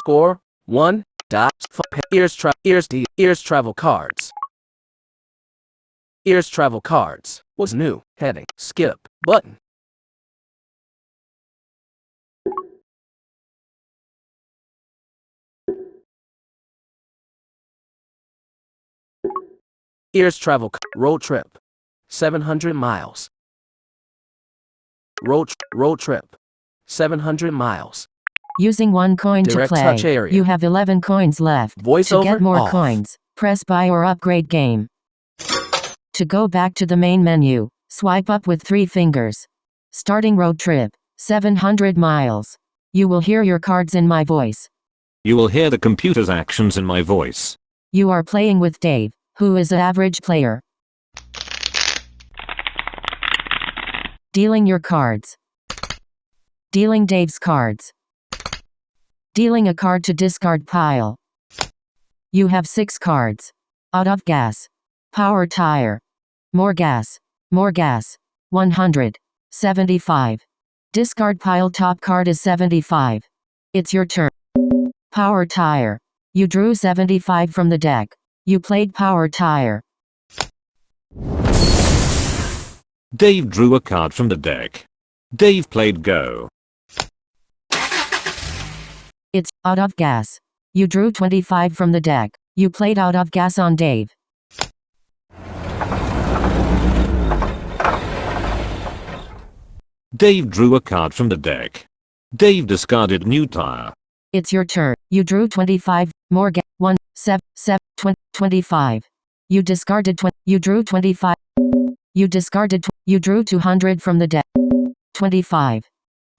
Score 1. Ears travel cards. Ears travel cards was new. Heading. Skip button. Ears travel road trip 700 miles. Road trip 700 miles. Using 1 coin Direct to play. touch area. You have 11 coins left. Voiceover to get more off. coins, press buy or upgrade game. To go back to the main menu, swipe up with 3 fingers. Starting road trip 700 miles. You will hear your cards in my voice. You will hear the computer's actions in my voice. You are playing with Dave, who is an average player. Dealing your cards. Dealing Dave's cards. Dealing a card to discard pile. You have 6 cards. Out of gas. Power tire. More gas. More gas. 100. 75. Discard pile. Top card is 75. It's your turn. Power tire. You drew 75 from the deck. You played power tire. Dave drew a card from the deck. Dave played go. It's out of gas. You drew 25 from the deck. You played out of gas on Dave. Dave drew a card from the deck. Dave discarded new tire. It's your turn. You drew 25. More gas. 1, 7, 7, 25. You discarded 20. You drew 25. You discarded. You drew 200 from the deck. 25.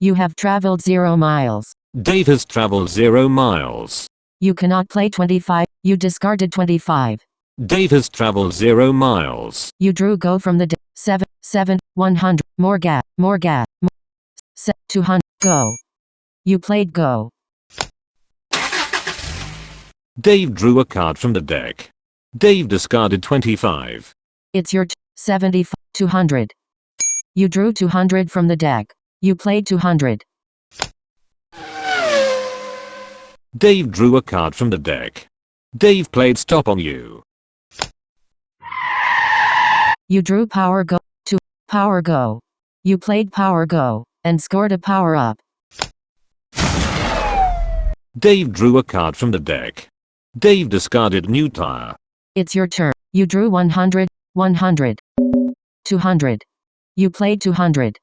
You have traveled 0 miles. Dave has traveled 0 miles. You cannot play 25. You discarded 25. Dave has traveled 0 miles. You drew go from the deck. 7, 7, 100. More gas. More gas. 200. Go. You played go. Dave drew a card from the deck. Dave discarded 25. It's your 75. 200. You drew 200 from the deck. You played 200. Dave drew a card from the deck. Dave played stop on you. You drew power go. Power go. You played power go and scored a power up. Dave drew a card from the deck. Dave discarded new tire. It's your turn. You drew 100, 100, 200. You played 200.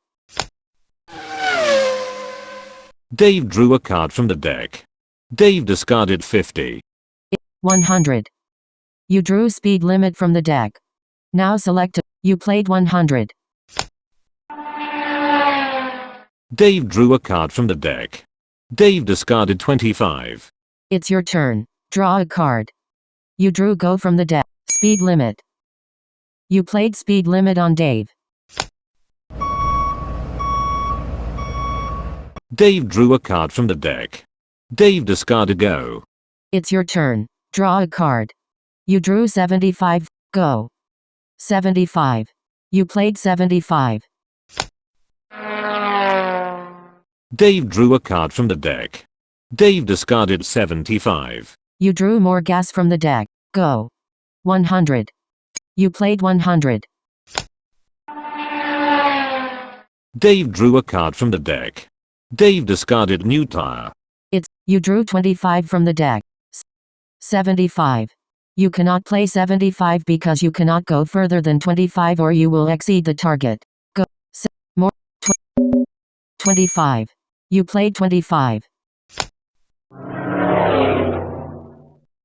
Dave drew a card from the deck. Dave discarded 50. 100. You drew speed limit from the deck. Now select. You played 100. Dave drew a card from the deck. Dave discarded 25. It's your turn. Draw a card. You drew go from the deck. Speed limit. You played speed limit on Dave. Dave drew a card from the deck. Dave discarded go. It's your turn. Draw a card. You drew 75. Go. 75. You played 75. Dave drew a card from the deck. Dave discarded 75. You drew more gas from the deck. Go. 100. You played 100. Dave drew a card from the deck. Dave discarded new tire. You drew 25 from the deck. 75. You cannot play 75 because you cannot go further than 25 or you will exceed the target. Go. More. 25. You played 25.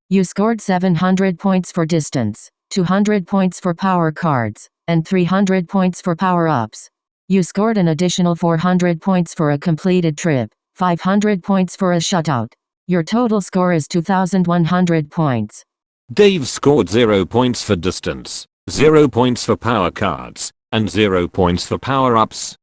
You scored 700 points for distance, 200 points for power cards, and 300 points for power-ups. You scored an additional 400 points for a completed trip, 500 points for a shutout. Your total score is 2,100 points. Dave scored 0 points for distance, 0 points for power cards, and 0 points for power-ups.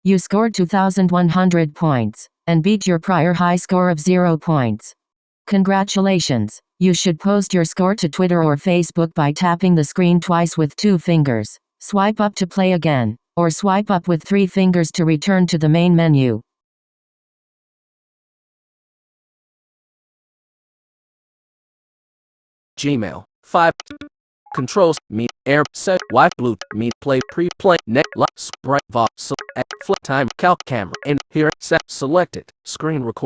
You scored 2,100 points, and beat your prior high score of 0 points. Congratulations! You should post your score to Twitter or Facebook by tapping the screen twice with 2 fingers. Swipe up to play again, or swipe up with 3 fingers to return to the main menu. Gmail. 5. Controls. Me. Air. Set. Wi. Blue. Me. Play. Pre-play. Net. Lock. Sprite. Vol. Flip. Time. Calc. Camera. And here. Set. Select it. Screen record.